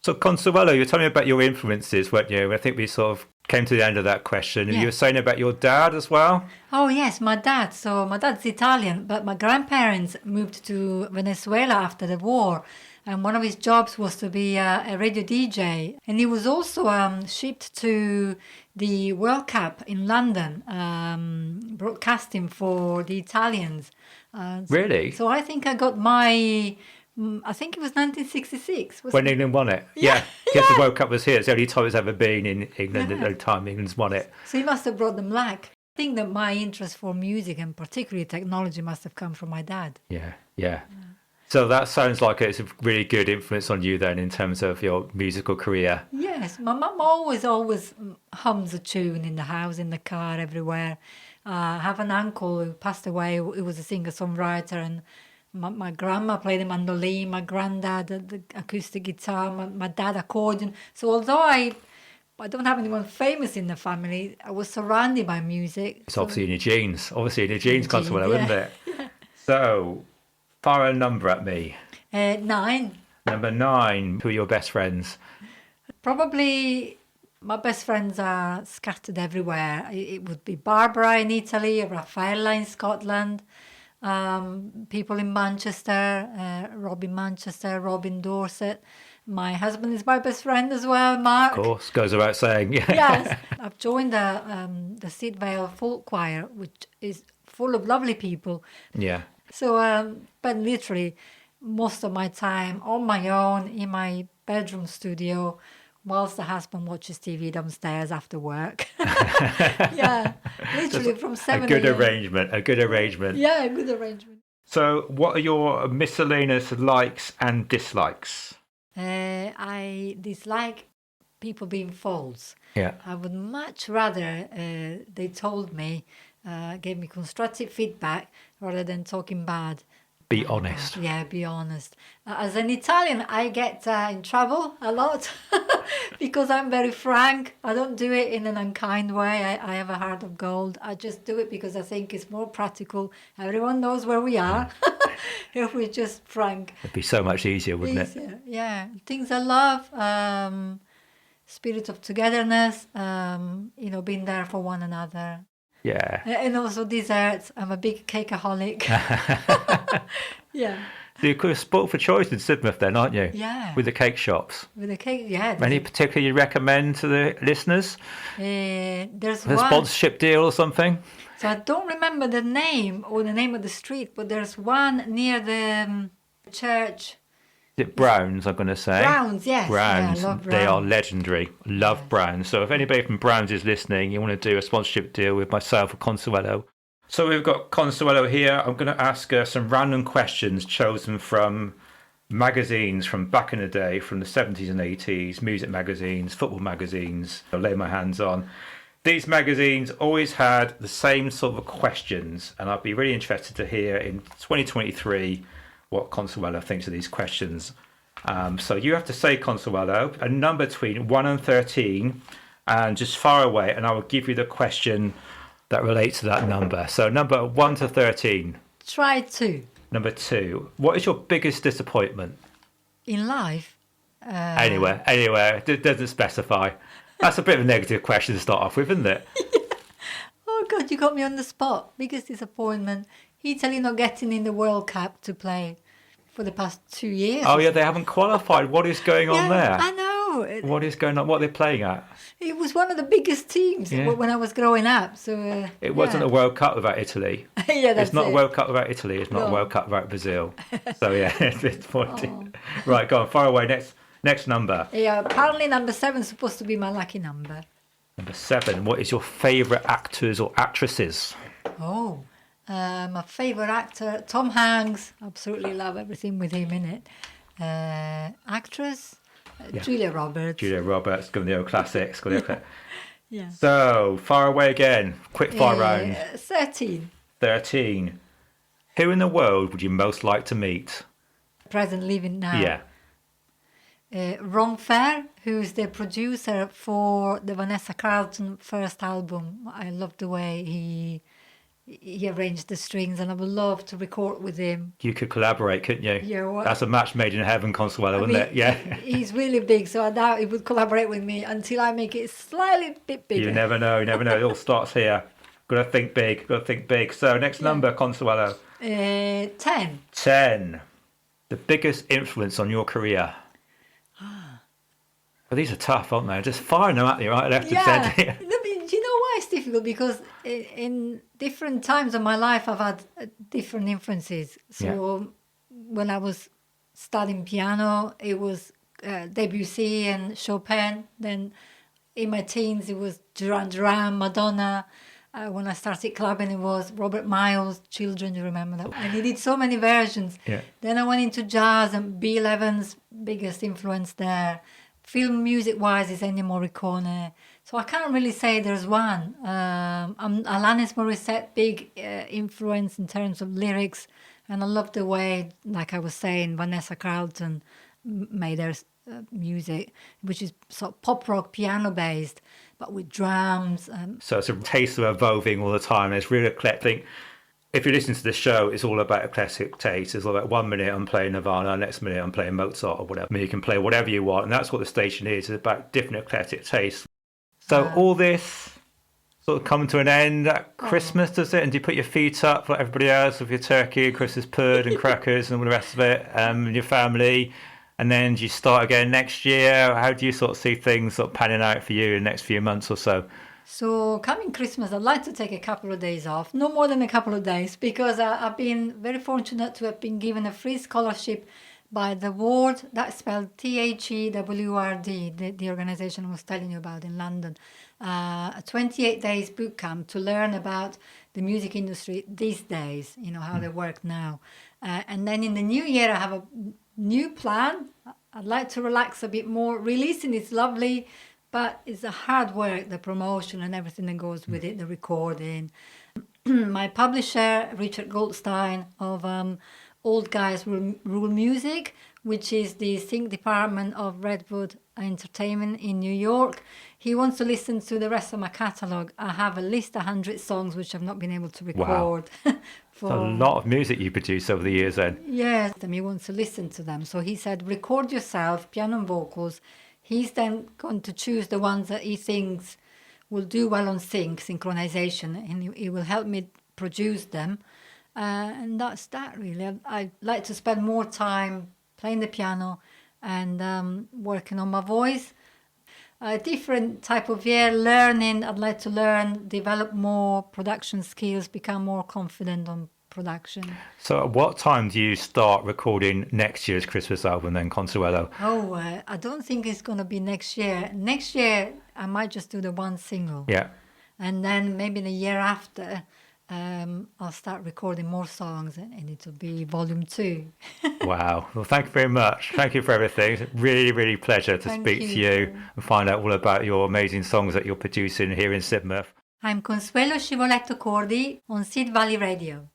So Consuelo, you were telling me about your influences, weren't you? I think we sort of came to the end of that question. And you were saying about your dad as well? Oh, yes, my dad. So my dad's Italian, but my grandparents moved to Venezuela after the war. And one of his jobs was to be a radio DJ. And he was also shipped to the World Cup in London, broadcasting for the Italians. Really? So I think I got my... I think it was 1966. When England won it. Yeah. Because the World Cup was here. It's the only time it's ever been in England at the time England's won it. So he must have brought them luck. I think that my interest for music and particularly technology must have come from my dad. Yeah. So that sounds like it's a really good influence on you then in terms of your musical career. Yes. My mum always hums a tune in the house, in the car, everywhere. I have an uncle who passed away who was a singer-songwriter, and my grandma played the mandolin, my granddad the acoustic guitar, my dad accordion. So although I don't have anyone famous in the family, I was surrounded by music. It's obviously in your genes. Consuelo, isn't it? Yeah. So, fire a number at me. 9. Number 9. Who are your best friends? Probably my best friends are scattered everywhere. It would be Barbara in Italy, Raffaella in Scotland, people in Manchester, Rob in Manchester, Rob in Dorset. My husband is my best friend as well, Mark. Of course, goes without saying. Yes, I've joined the Sid Valley Folk Choir, which is full of lovely people. Yeah. So, but literally, most of my time on my own in my bedroom studio, whilst the husband watches TV downstairs after work. Yeah, literally from 7 A good arrangement. Yeah, a good arrangement. So what are your miscellaneous likes and dislikes? I dislike people being false. Yeah. I would much rather they told me, gave me constructive feedback rather than talking bad. Be honest. Yeah, be honest. As an Italian, I get in trouble a lot because I'm very frank. I don't do it in an unkind way. I have a heart of gold. I just do it because I think it's more practical. Everyone knows where we are if we're just frank. It'd be so much easier, wouldn't it? Yeah. Things I love, spirit of togetherness, being there for one another. Yeah. And also desserts. I'm a big cakeaholic. Yeah. So you're spoilt for choice in Sidmouth then, aren't you? Yeah. With the cake shops. With the cake, yeah. Any particular you recommend to the listeners? There's a sponsorship deal or something? So I don't remember the name or the name of the street, but there's one near the church. Is it Browns, I'm going to say? Browns, yes. Browns. Yeah, I love Browns. They are legendary. Love Browns. So if anybody from Browns is listening, you want to do a sponsorship deal with myself or Consuelo. So we've got Consuelo here. I'm going to ask her some random questions chosen from magazines from back in the day, from the 70s and 80s, music magazines, football magazines. I'll lay my hands on. These magazines always had the same sort of questions, and I'd be really interested to hear in 2023 what Consuelo thinks of these questions. So you have to say, Consuelo, a number between 1 and 13, and just far away, and I will give you the question that relates to that number. So number 1 to 13. Try 2. Number 2. What is your biggest disappointment? In life? Anywhere. It doesn't specify. That's a bit of a negative question to start off with, isn't it? Yeah. Oh, God, you got me on the spot. Biggest disappointment. Italy not getting in the World Cup to play for the past 2 years. Oh, yeah, they haven't qualified. What is going on there? I know. What is going on? What are they playing at? It was one of the biggest teams when I was growing up. So it wasn't a World Cup without Italy. Yeah, that's It's not it. a World Cup without Italy. It's not a World Cup without Brazil. So, yeah, it's disappointing. Oh. Right, go on, far away. Next number. Yeah, apparently number 7 is supposed to be my lucky number. Number 7. What is your favourite actors or actresses? Oh, my favourite actor, Tom Hanks. Absolutely love everything with him in it. Actress, Julia Roberts. Got the old classics. Yeah. So, far away again. Quick fire round. 13. 13. Who in the world would you most like to meet? Present living now. Yeah. Ron Fair, who's the producer for the Vanessa Carlton first album. I love the way he he arranged the strings, and I would love to record with him. You could collaborate, couldn't you? Yeah, well, that's a match made in heaven, Consuelo, isn't it? Yeah. He's really big, so I doubt he would collaborate with me until I make it slightly bit bigger. You never know. It all starts here. Got to think big. So next number, Consuelo. 10. 10. The biggest influence on your career. Well, these are tough, aren't they? Just firing them at you, right, left and centre. Do you know why it's difficult? Because in different times of my life, I've had different influences. So when I was studying piano, it was Debussy and Chopin. Then in my teens, it was Duran Duran, Madonna. When I started clubbing, it was Robert Miles, Children, you remember that? And he did so many versions. Yeah. Then I went into jazz, and Bill Evans, biggest influence there. Film music-wise is Ennio Morricone. So I can't really say there's one. Alanis Morissette, big influence in terms of lyrics. And I love the way, like I was saying, Vanessa Carlton made her music, which is sort of pop rock, piano-based, but with drums. So it's a taste of evolving all the time. It's really eclectic. If you listen to the show, it's all about eclectic taste. It's all about 1 minute I'm playing Nirvana, next minute I'm playing Mozart or whatever. I mean, you can play whatever you want, and that's what the station is. It's about different eclectic tastes. So all this sort of coming to an end at Christmas, does it? And do you put your feet up like everybody else with your turkey, Christmas pud and crackers and all the rest of it, and your family? And then do you start again next year? How do you sort of see things sort of panning out for you in the next few months or so? So coming Christmas, I'd like to take a couple of days off, no more than a couple of days, because I've been very fortunate to have been given a free scholarship by the Ward, that's spelled THEWRD, the organization I was telling you about in London, a 28 days boot camp to learn about the music industry these days, how they work now. And then in the new year, I have a new plan. I'd like to relax a bit more. Releasing is lovely, but it's a hard work, the promotion and everything that goes with it, the recording. My publisher, Richard Goldstein of Old Guys Rule Music, which is the sync department of Redwood Entertainment in New York. He wants to listen to the rest of my catalogue. I have at least 100 songs which I've not been able to record. Wow. It's a lot of music you produce over the years then. Yes, and he wants to listen to them. So he said, record yourself, piano and vocals. He's then going to choose the ones that he thinks will do well on synchronization, and he will help me produce them. And that's that, really. I like to spend more time playing the piano and working on my voice. A different type of year, learning. I'd like to learn, develop more production skills, become more confident on production. So at what time do you start recording next year's Christmas album then, Consuelo? I don't think it's going to be next year. Next year, I might just do the one single. Yeah. And then maybe the year after, I'll start recording more songs, and it'll be volume 2. Wow. Well, thank you very much. Thank you for everything. It's really, really a pleasure to speak to you and find out all about your amazing songs that you're producing here in Sidmouth. I'm Consuelo Scivoletto-Cordey on Sid Valley Radio.